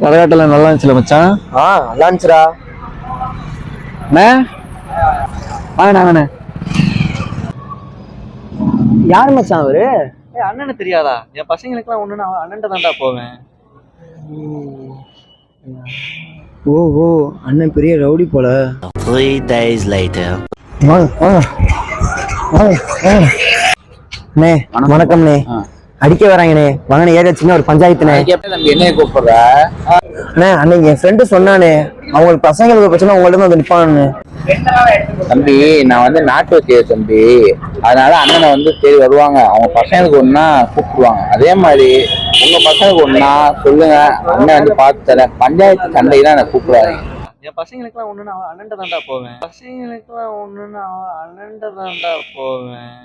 கரகாட்டெல்லாம் நல்லா இருந்துச்சுல மச்சான். நல்லா இருந்துச்சுடா. அண்ணே வாங்கண்ணே. யாரு மச்சான் அவரு? அண்ணனை தெரியாதா? என் பசங்களுக்குலாம் ஒண்ணு நான் அண்ணன்ட்ட தான்டா போவேன். ஓ அண்ணன் பெரிய ரவுடி போல. 3 days later. அண்ணே வணக்கம்ண்ணே. அடிக்க வராங்கண்ணே. வாங்கண்ணே, ஏரியா சின்ன ஒரு பஞ்சாயத்துண்ணே. தம்பி என்னைய கூப்பிடுற? அண்ணே அன்னைக்கு என் ஃப்ரெண்டு சொன்னானே, அவங்களுக்கு பசங்களுக்கு பிரச்சனை உங்கள்ட்ட வந்து நிப்பான்னு. தம்பி நான் வந்து நாட்டு வச்சிய தம்பி, அதனால அண்ணனை வந்து தேடி வருவாங்க. அவங்க பசங்களுக்கு ஒன்னா கூப்பிடுவாங்க. அதே மாதிரி உங்க பசங்களுக்கு ஒன்னா சொல்லுங்க, அண்ணன் வந்து பார்த்து தரேன். பஞ்சாயத்து சண்டைக்கு தான் நான் கூப்பிடுவாங்க. என் பசங்களுக்குலாம் ஒண்ணு நான் அண்ணன்ட்ட தான்டா போவேன். பசங்களுக்குலாம் ஒண்ணு நான் அண்ணன்ட்ட தான்டா போவேன்.